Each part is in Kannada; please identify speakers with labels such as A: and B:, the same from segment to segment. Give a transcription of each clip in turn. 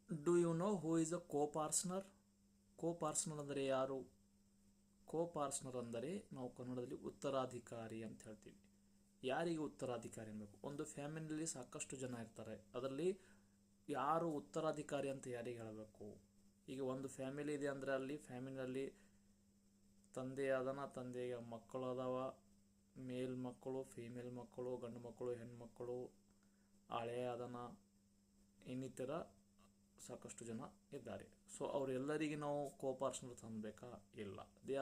A: Do you know who is a co-partner? ಕೋ-ಪಾರ್ಟ್ನರ್ ಅಂದರೆ ಯಾರು? ಕೋ-ಪಾರ್ಟ್ನರ್ ಅಂದರೆ ನಾವು ಕನ್ನಡದಲ್ಲಿ ಉತ್ತರಾಧಿಕಾರಿ ಅಂತ ಹೇಳ್ತೀವಿ. ಯಾರಿಗೆ ಉತ್ತರಾಧಿಕಾರಿ ಅನ್ಬೇಕು? ಒಂದು ಫ್ಯಾಮಿಲಿಯಲ್ಲಿ ಸಾಕಷ್ಟು ಜನ ಇರ್ತಾರೆ, ಅದರಲ್ಲಿ ಯಾರು ಉತ್ತರಾಧಿಕಾರಿ ಅಂತ ಯಾರಿಗೆ ಹೇಳಬೇಕು? ಈಗ ಒಂದು ಫ್ಯಾಮಿಲಿ ಇದೆ ಅಂದರೆ ಅಲ್ಲಿ ಫ್ಯಾಮಿಲಿಯಲ್ಲಿ ತಂದೆ ಅದನ, ತಂದೆಗೆ ಮಕ್ಕಳು ಅದಾವ, ಮೇಲ್ ಮಕ್ಕಳು, ಫೀಮೇಲ್ ಮಕ್ಕಳು, ಗಂಡು ಮಕ್ಕಳು, ಹೆಣ್ಮಕ್ಕಳು, ಹಳೆಯ ಅದನ, ಇನ್ನಿತರ ಸಾಕಷ್ಟು ಜನ ಇದ್ದಾರೆ. ಸೊ ಅವರೆಲ್ಲರಿಗೆ ನಾವು ಕೋ-ಪಾರ್ಟ್ನರ್ ತಂದಬೇಕಾ? ಇಲ್ಲ. They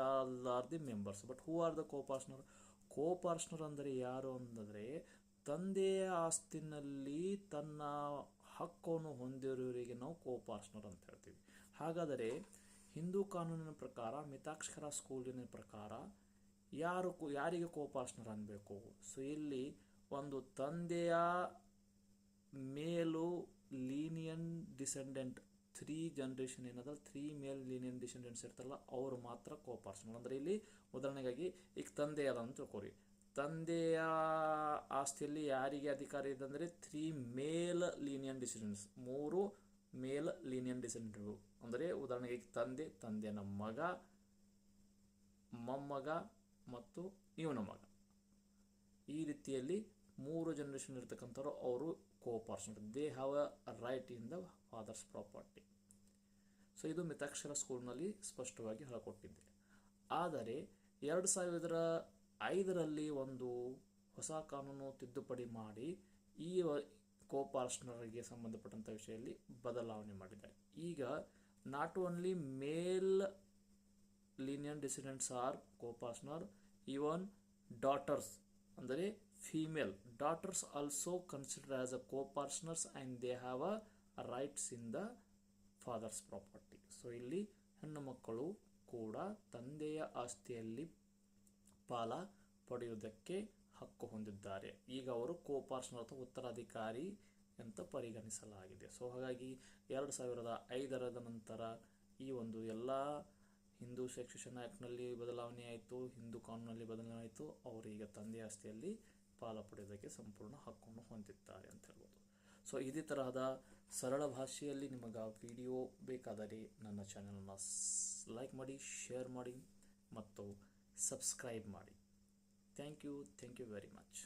A: are the members. But who are the co-partner? ಕೋ-ಪಾರ್ಟ್ನರ್ ಅಂದರೆ ಯಾರು ಅಂದರೆ ತಂದೆಯ ಆಸ್ತಿನಲ್ಲಿ ತನ್ನ ಹಕ್ಕನ್ನು ಹೊಂದಿರುವವರಿಗೆ ನಾವು ಕೋ-ಪಾರ್ಟ್ನರ್ ಅಂತ ಹೇಳ್ತೀವಿ. ಹಾಗಾದರೆ ಹಿಂದೂ ಕಾನೂನಿನ ಪ್ರಕಾರ, ಮಿತಾಕ್ಷರ ಸ್ಕೂಲಿನ ಪ್ರಕಾರ ಯಾರಿಗೆ ಕೋ-ಪಾರ್ಟ್ನರ್ ಅನ್ಬೇಕು? ಸೊ ಇಲ್ಲಿ ಒಂದು ತಂದೆಯ ಮೇಲು ಲೀನಿಯನ್ ಡಿಸೆಂಡೆಂಟ್, 3 ಜನರೇಷನ್ ಏನದ, 3 ಮೇಲ್ ಲೀನಿಯನ್ ಡಿಸೆಂಡೆಂಟ್ಸ್ ಇರ್ತಾರಲ್ಲ, ಅವರು ಮಾತ್ರ ಕೋ-ಪಾರ್ಟ್ನರ್. ಅಂದರೆ ಇಲ್ಲಿ ಉದಾಹರಣೆಗಾಗಿ ಈಗ ತಂದೆ ಅದ ಅಂತ ತಿಳ್ಕೊರಿ, ತಂದೆಯ ಆಸ್ತಿಯಲ್ಲಿ ಯಾರಿಗೆ ಅಧಿಕಾರ ಇದೆ ಅಂದರೆ 3 ಮೇಲ್ ಲೀನಿಯನ್ ಡಿಸೆಂಡೆಂಟ್ಸ್, 3 ಮೇಲ್ ಲೀನಿಯನ್ ಡಿಸೆಂಡೆಂಟ್ಗಳು. ಅಂದರೆ ಉದಾಹರಣೆಗೆ ತಂದೆ, ತಂದೆಯ ಮಗ, ಮೊಮ್ಮಗ ಮತ್ತು ಇವನ ಮಗ, ಈ ರೀತಿಯಲ್ಲಿ 3 ಜನರೇಷನ್ ಇರ್ತಕ್ಕಂಥವ್ರು ಅವರು co-partner. They have a right in the father's property. So ಇದು ಮಿತಾಕ್ಷರ ಸ್ಕೂಲ್ನಲ್ಲಿ ಸ್ಪಷ್ಟವಾಗಿ ಹೇಳಿಕೊಟ್ಟಿದ್ದೆ. ಆದರೆ 2005ರಲ್ಲಿ ಒಂದು ಹೊಸ ಕಾನೂನು ತಿದ್ದುಪಡಿ ಮಾಡಿ ಈ ಕೋ-ಪಾರ್ಟ್ನರ್ಗೆ ಸಂಬಂಧಪಟ್ಟಂಥ ವಿಷಯದಲ್ಲಿ ಬದಲಾವಣೆ ಮಾಡಿದ್ದಾರೆ. ಈಗ not only male lineal descendants are co-partner, even daughters ಅಂದರೆ female daughters also consider as a co-partners and they have a rights in the father's property. So ಇಲ್ಲಿ ಹೆಣ್ಣು ಮಕ್ಕಳು ಕೂಡ ತಂದೆಯ ಆಸ್ತಿಯಲ್ಲಿ ಪಾಲ ಪಡೆಯುವುದಕ್ಕೆ ಹಕ್ಕು ಹೊಂದಿದ್ದಾರೆ. ಈಗ ಅವರು ಕೋ-ಪಾರ್ಟ್ನರ್ ಅಥವಾ ಉತ್ತರಾಧಿಕಾರಿ ಅಂತ ಪರಿಗಣಿಸಲಾಗಿದೆ. ಸೊ ಹಾಗಾಗಿ 2005ರ ನಂತರ ಈ ಒಂದು ಎಲ್ಲ ಹಿಂದೂ ಸೆಕ್ಸೆಷನ್ ಆ್ಯಕ್ಟ್ನಲ್ಲಿ ಬದಲಾವಣೆ ಆಯಿತು, ಹಿಂದೂ ಕಾನೂನಲ್ಲಿ ಬದಲಾವಣೆ ಆಯಿತು. ಅವರು ಈಗ ತಂದೆ ಆಸ್ತಿಯಲ್ಲಿ ಪಾಲ ಪಡೆಯೋದಕ್ಕೆ ಸಂಪೂರ್ಣ ಹಕ್ಕನ್ನು ಹೊಂದಿದ್ದಾರೆ ಅಂತ ಹೇಳ್ಬೋದು. ಸೊ ಇದೇ ತರಹದ ಸರಳ ಭಾಷೆಯಲ್ಲಿ ನಿಮಗೆ ವಿಡಿಯೋ ಬೇಕಾದರೆ ನನ್ನ ಚಾನಲನ್ನು ಲೈಕ್ ಮಾಡಿ, ಶೇರ್ ಮಾಡಿ ಮತ್ತು ಸಬ್ಸ್ಕ್ರೈಬ್ ಮಾಡಿ. Thank you very much.